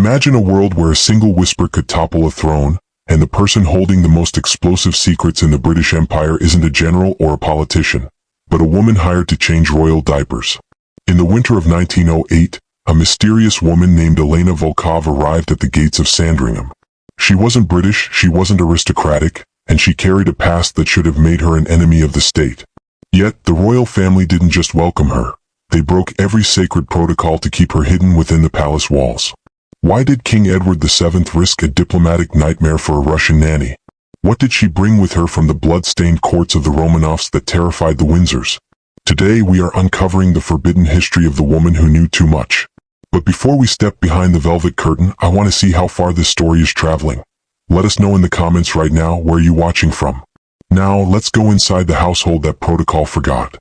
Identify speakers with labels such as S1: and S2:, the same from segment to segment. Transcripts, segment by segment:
S1: Imagine a world where a single whisper could topple a throne, and the person holding the most explosive secrets in the British Empire isn't a general or a politician, but a woman hired to change royal diapers. In the winter of 1908, a mysterious woman named Elena Volkov arrived at the gates of Sandringham. She wasn't British, she wasn't aristocratic, and she carried a past that should have made her an enemy of the state. Yet, the royal family didn't just welcome her. They broke every sacred protocol to keep her hidden within the palace walls. Why did King Edward VII risk a diplomatic nightmare for a Russian nanny? What did she bring with her from the blood-stained courts of the Romanovs that terrified the Windsors? Today we are uncovering the forbidden history of the woman who knew too much. But before we step behind the velvet curtain, I want to see how far this story is traveling. Let us know in the comments right now where you're watching from. Now, let's go inside the household that protocol forgot.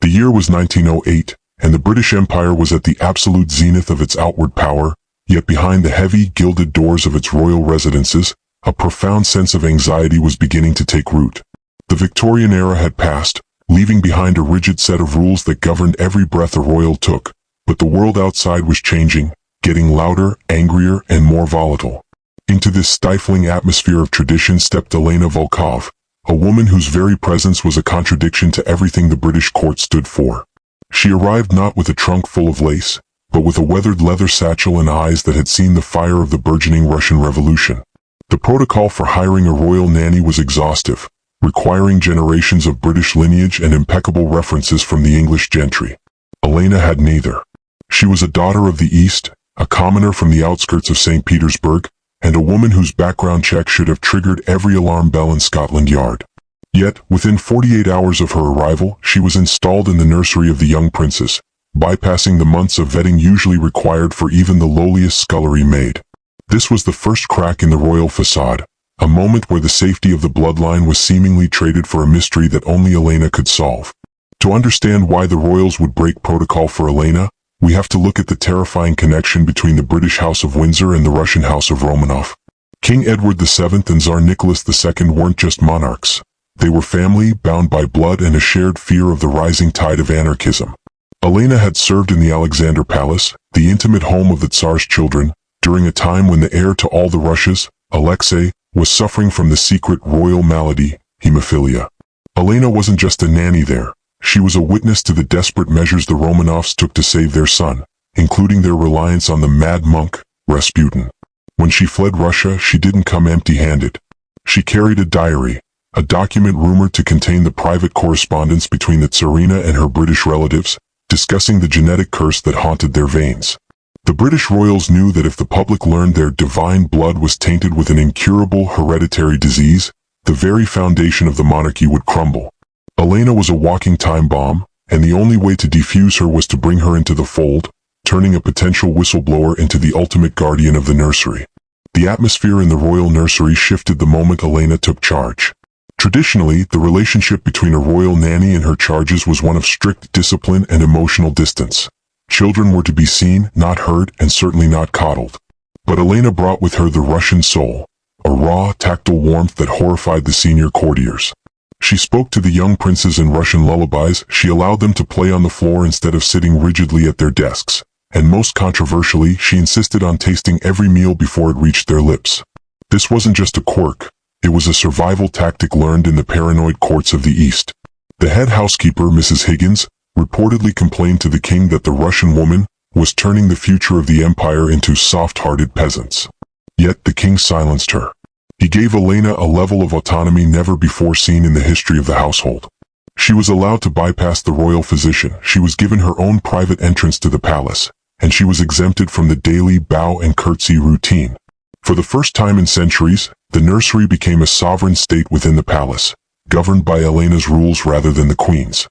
S1: The year was 1908, and the British Empire was at the absolute zenith of its outward power, yet behind the heavy, gilded doors of its royal residences, a profound sense of anxiety was beginning to take root. The Victorian era had passed, leaving behind a rigid set of rules that governed every breath a royal took, but the world outside was changing, getting louder, angrier, and more volatile. Into this stifling atmosphere of tradition stepped Elena Volkov, a woman whose very presence was a contradiction to everything the British court stood for. She arrived not with a trunk full of lace, but with a weathered leather satchel and eyes that had seen the fire of the burgeoning Russian Revolution. The protocol for hiring a royal nanny was exhaustive, requiring generations of British lineage and impeccable references from the English gentry. Elena had neither. She was a daughter of the East, a commoner from the outskirts of St. Petersburg, and a woman whose background check should have triggered every alarm bell in Scotland Yard. Yet, within 48 hours of her arrival, she was installed in the nursery of the young princess, bypassing the months of vetting usually required for even the lowliest scullery maid. This was the first crack in the royal facade, a moment where the safety of the bloodline was seemingly traded for a mystery that only Elena could solve. To understand why the royals would break protocol for Elena, we have to look at the terrifying connection between the British House of Windsor and the Russian House of Romanov. King Edward VII and Tsar Nicholas II weren't just monarchs. They were family, bound by blood and a shared fear of the rising tide of anarchism. Elena had served in the Alexander Palace, the intimate home of the Tsar's children, during a time when the heir to all the Russias, Alexei, was suffering from the secret royal malady, hemophilia. Elena wasn't just a nanny there. She was a witness to the desperate measures the Romanovs took to save their son, including their reliance on the mad monk, Rasputin. When she fled Russia, she didn't come empty-handed. She carried a diary, a document rumored to contain the private correspondence between the Tsarina and her British relatives, discussing the genetic curse that haunted their veins. The British royals knew that if the public learned their divine blood was tainted with an incurable hereditary disease, the very foundation of the monarchy would crumble. Elena was a walking time bomb, and the only way to defuse her was to bring her into the fold, turning a potential whistleblower into the ultimate guardian of the nursery. The atmosphere in the royal nursery shifted the moment Elena took charge. Traditionally, the relationship between a royal nanny and her charges was one of strict discipline and emotional distance. Children were to be seen, not heard, and certainly not coddled. But Elena brought with her the Russian soul, a raw, tactile warmth that horrified the senior courtiers. She spoke to the young princes in Russian lullabies, she allowed them to play on the floor instead of sitting rigidly at their desks, and most controversially, she insisted on tasting every meal before it reached their lips. This wasn't just a quirk, it was a survival tactic learned in the paranoid courts of the East. The head housekeeper, Mrs. Higgins, reportedly complained to the king that the Russian woman was turning the future of the empire into soft-hearted peasants. Yet the king silenced her. He gave Elena a level of autonomy never before seen in the history of the household. She was allowed to bypass the royal physician, she was given her own private entrance to the palace, and she was exempted from the daily bow and curtsy routine. For the first time in centuries, the nursery became a sovereign state within the palace, governed by Elena's rules rather than the queen's.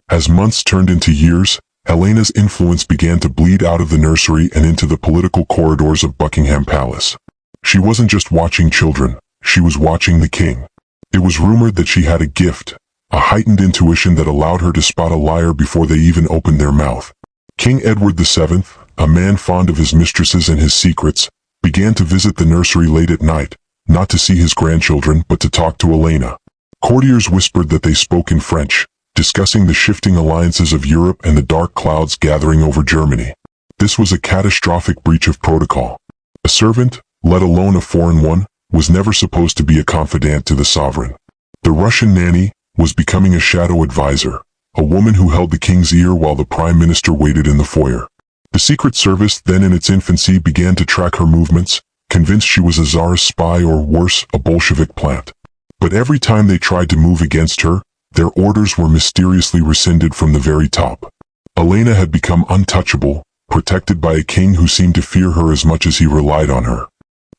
S1: As months turned into years, Elena's influence began to bleed out of the nursery and into the political corridors of Buckingham Palace. She wasn't just watching children, she was watching the king. It was rumored that she had a gift, a heightened intuition that allowed her to spot a liar before they even opened their mouth. King Edward VII, a man fond of his mistresses and his secrets, began to visit the nursery late at night, not to see his grandchildren but to talk to Elena. Courtiers whispered that they spoke in French, discussing the shifting alliances of Europe and the dark clouds gathering over Germany. This was a catastrophic breach of protocol. A servant, let alone a foreign one, was never supposed to be a confidant to the sovereign. The Russian nanny was becoming a shadow advisor, a woman who held the king's ear while the prime minister waited in the foyer. The Secret Service, then in its infancy, began to track her movements, convinced she was a czar's spy or worse, a Bolshevik plant. But every time they tried to move against her, their orders were mysteriously rescinded from the very top. Elena had become untouchable, protected by a king who seemed to fear her as much as he relied on her.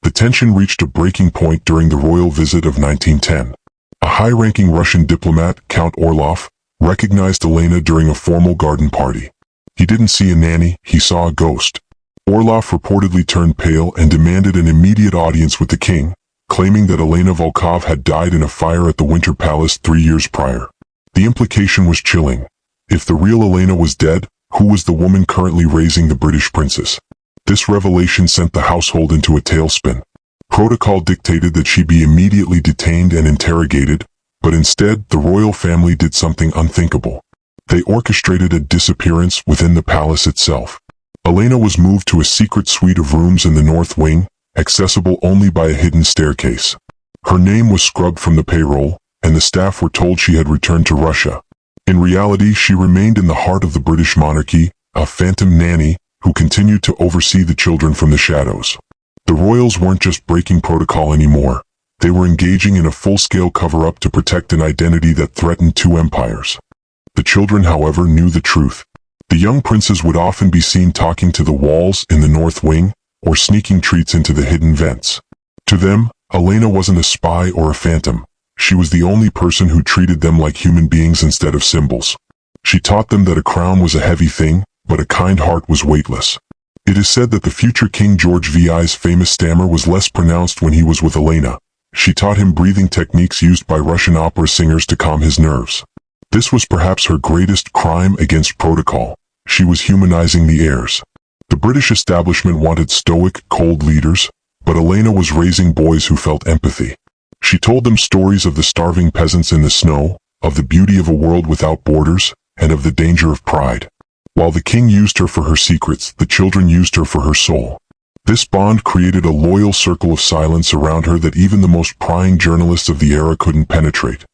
S1: The tension reached a breaking point during the royal visit of 1910. A high-ranking Russian diplomat, Count Orlov, recognized Elena during a formal garden party. He didn't see a nanny, he saw a ghost. Orlov reportedly turned pale and demanded an immediate audience with the king, claiming that Elena Volkov had died in a fire at the Winter Palace 3 years prior. The implication was chilling. If the real Elena was dead, who was the woman currently raising the British princess? This revelation sent the household into a tailspin. Protocol dictated that she be immediately detained and interrogated, but instead the royal family did something unthinkable. They orchestrated a disappearance within the palace itself. Elena was moved to a secret suite of rooms in the north wing, accessible only by a hidden staircase. Her name was scrubbed from the payroll, and the staff were told she had returned to Russia. In reality, she remained in the heart of the British monarchy, a phantom nanny, who continued to oversee the children from the shadows. The royals weren't just breaking protocol anymore. They were engaging in a full-scale cover-up to protect an identity that threatened two empires. The children, however, knew the truth. The young princes would often be seen talking to the walls in the north wing, or sneaking treats into the hidden vents. To them, Elena wasn't a spy or a phantom. She was the only person who treated them like human beings instead of symbols. She taught them that a crown was a heavy thing, but a kind heart was weightless. It is said that the future King George VI's famous stammer was less pronounced when he was with Elena. She taught him breathing techniques used by Russian opera singers to calm his nerves. This was perhaps her greatest crime against protocol. She was humanizing the heirs. The British establishment wanted stoic, cold leaders, but Elena was raising boys who felt empathy. She told them stories of the starving peasants in the snow, of the beauty of a world without borders, and of the danger of pride. While the king used her for her secrets, the children used her for her soul. This bond created a loyal circle of silence around her that even the most prying journalists of the era couldn't penetrate.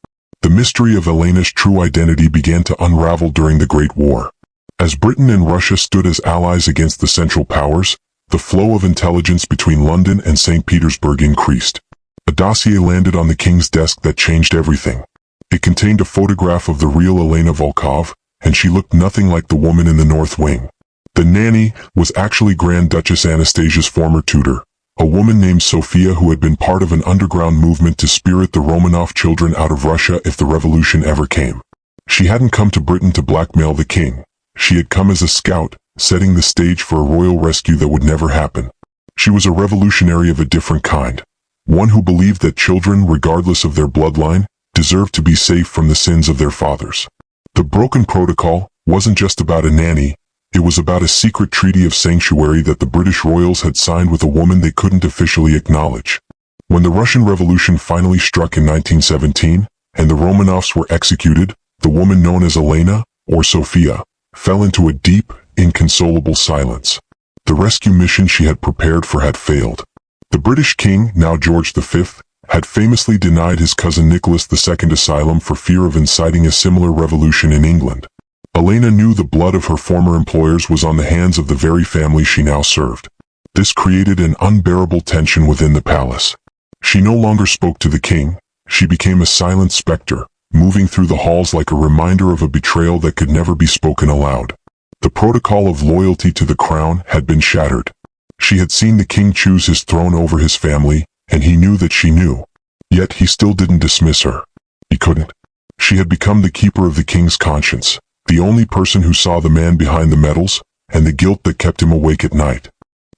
S1: The mystery of Elena's true identity began to unravel during the Great War. As Britain and Russia stood as allies against the Central Powers, the flow of intelligence between London and St. Petersburg increased. A dossier landed on the king's desk that changed everything. It contained a photograph of the real Elena Volkov, and she looked nothing like the woman in the North Wing. The nanny was actually Grand Duchess Anastasia's former tutor, a woman named Sophia who had been part of an underground movement to spirit the Romanov children out of Russia if the revolution ever came. She hadn't come to Britain to blackmail the king. She had come as a scout, setting the stage for a royal rescue that would never happen. She was a revolutionary of a different kind, one who believed that children, regardless of their bloodline, deserved to be safe from the sins of their fathers. The broken protocol wasn't just about a nanny. It was about a secret treaty of sanctuary that the British royals had signed with a woman they couldn't officially acknowledge. When the Russian Revolution finally struck in 1917, and the Romanovs were executed, the woman known as Elena, or Sophia, fell into a deep, inconsolable silence. The rescue mission she had prepared for had failed. The British king, now George V, had famously denied his cousin Nicholas II asylum for fear of inciting a similar revolution in England. Elena knew the blood of her former employers was on the hands of the very family she now served. This created an unbearable tension within the palace. She no longer spoke to the king. She became a silent specter, moving through the halls like a reminder of a betrayal that could never be spoken aloud. The protocol of loyalty to the crown had been shattered. She had seen the king choose his throne over his family, and he knew that she knew. Yet he still didn't dismiss her. He couldn't. She had become the keeper of the king's conscience, the only person who saw the man behind the medals, and the guilt that kept him awake at night.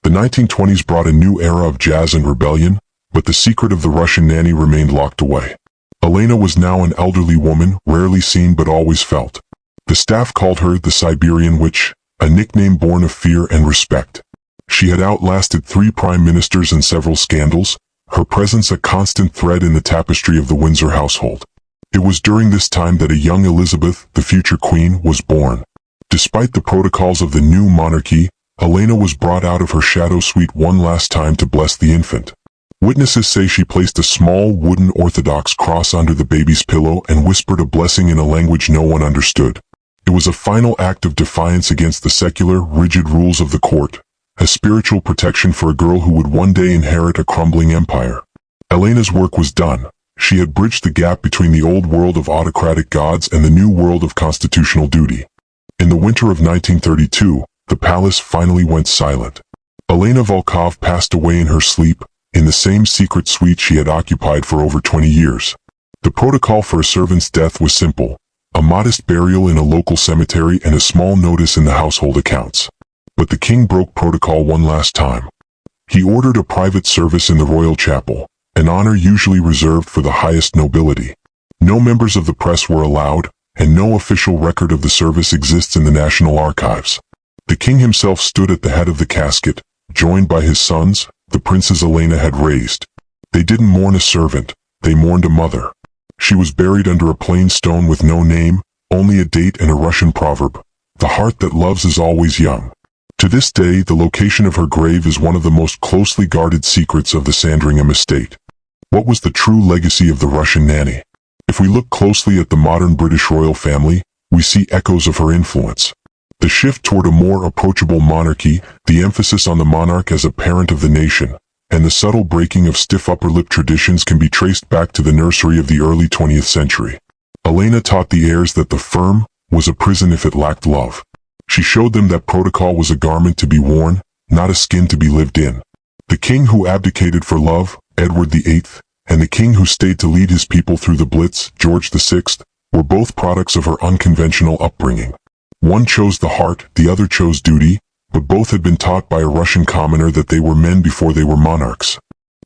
S1: The 1920s brought a new era of jazz and rebellion, but the secret of the Russian nanny remained locked away. Elena was now an elderly woman, rarely seen but always felt. The staff called her the Siberian Witch, a nickname born of fear and respect. She had outlasted 3 prime ministers and several scandals, her presence a constant thread in the tapestry of the Windsor household. It was during this time that a young Elizabeth, the future queen, was born. Despite the protocols of the new monarchy, Elena was brought out of her shadow suite one last time to bless the infant. Witnesses say she placed a small wooden Orthodox cross under the baby's pillow and whispered a blessing in a language no one understood. It was a final act of defiance against the secular, rigid rules of the court, a spiritual protection for a girl who would one day inherit a crumbling empire. Elena's work was done. She had bridged the gap between the old world of autocratic gods and the new world of constitutional duty. In the winter of 1932, the palace finally went silent. Elena Volkov passed away in her sleep, in the same secret suite she had occupied for over 20 years. The protocol for a servant's death was simple: a modest burial in a local cemetery and a small notice in the household accounts. But the king broke protocol one last time. He ordered a private service in the royal chapel, an honor usually reserved for the highest nobility. No members of the press were allowed, and no official record of the service exists in the National Archives. The king himself stood at the head of the casket, joined by his sons, the princes Elena had raised. They didn't mourn a servant, they mourned a mother. She was buried under a plain stone with no name, only a date and a Russian proverb: "The heart that loves is always young." To this day, the location of her grave is one of the most closely guarded secrets of the Sandringham estate. What was the true legacy of the Russian nanny? If we look closely at the modern British royal family, we see echoes of her influence. The shift toward a more approachable monarchy, the emphasis on the monarch as a parent of the nation, and the subtle breaking of stiff upper-lip traditions can be traced back to the nursery of the early 20th century. Elena taught the heirs that the firm was a prison if it lacked love. She showed them that protocol was a garment to be worn, not a skin to be lived in. The king who abdicated for love, Edward VIII, and the king who stayed to lead his people through the Blitz, George VI, were both products of her unconventional upbringing. One chose the heart, the other chose duty, but both had been taught by a Russian commoner that they were men before they were monarchs.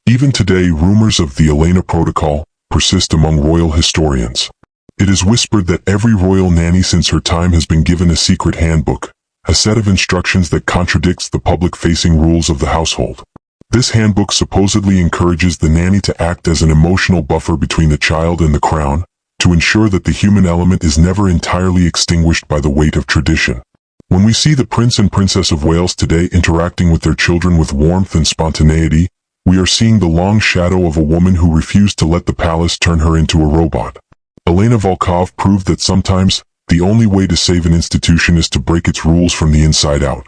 S1: Even today, rumors of the Elena Protocol persist among royal historians. It is whispered that every royal nanny since her time has been given a secret handbook, a set of instructions that contradicts the public-facing rules of the household. This handbook supposedly encourages the nanny to act as an emotional buffer between the child and the crown, to ensure that the human element is never entirely extinguished by the weight of tradition. When we see the Prince and Princess of Wales today interacting with their children with warmth and spontaneity, we are seeing the long shadow of a woman who refused to let the palace turn her into a robot. Elena Volkov proved that sometimes, the only way to save an institution is to break its rules from the inside out.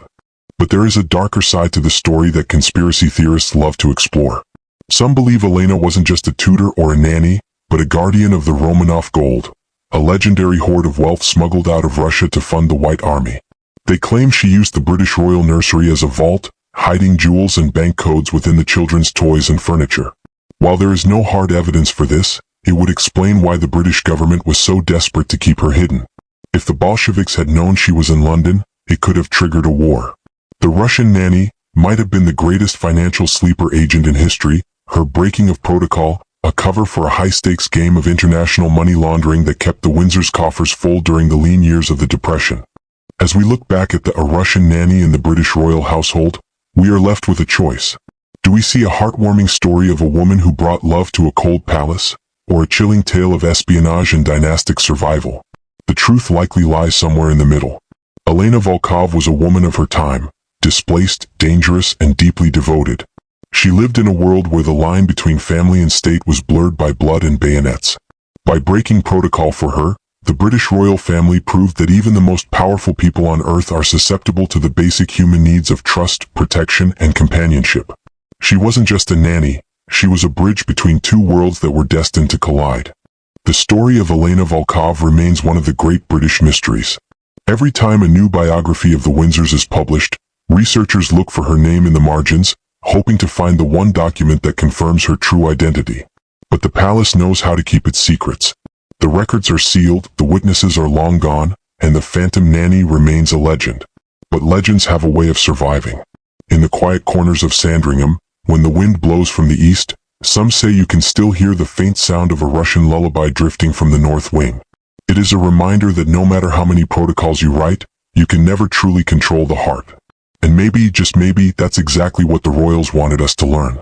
S1: But there is a darker side to the story that conspiracy theorists love to explore. Some believe Elena wasn't just a tutor or a nanny, but a guardian of the Romanov gold, a legendary hoard of wealth smuggled out of Russia to fund the White Army. They claim she used the British royal nursery as a vault, hiding jewels and bank codes within the children's toys and furniture. While there is no hard evidence for this, it would explain why the British government was so desperate to keep her hidden. If the Bolsheviks had known she was in London, it could have triggered a war. The Russian nanny might have been the greatest financial sleeper agent in history, her breaking of protocol, a cover for a high-stakes game of international money laundering that kept the Windsor's coffers full during the lean years of the Depression. As we look back at a Russian nanny in the British royal household, we are left with a choice. Do we see a heartwarming story of a woman who brought love to a cold palace, or a chilling tale of espionage and dynastic survival? The truth likely lies somewhere in the middle. Elena Volkov was a woman of her time, displaced, dangerous, and deeply devoted. She lived in a world where the line between family and state was blurred by blood and bayonets. By breaking protocol for her, the British royal family proved that even the most powerful people on earth are susceptible to the basic human needs of trust, protection, and companionship. She wasn't just a nanny, she was a bridge between two worlds that were destined to collide. The story of Elena Volkov remains one of the great British mysteries. Every time a new biography of the Windsors is published, researchers look for her name in the margins, hoping to find the one document that confirms her true identity. But the palace knows how to keep its secrets. The records are sealed, the witnesses are long gone, and the phantom nanny remains a legend. But legends have a way of surviving. In the quiet corners of Sandringham, when the wind blows from the east, some say you can still hear the faint sound of a Russian lullaby drifting from the north wing. It is a reminder that no matter how many protocols you write, you can never truly control the heart. And maybe, just maybe, that's exactly what the royals wanted us to learn.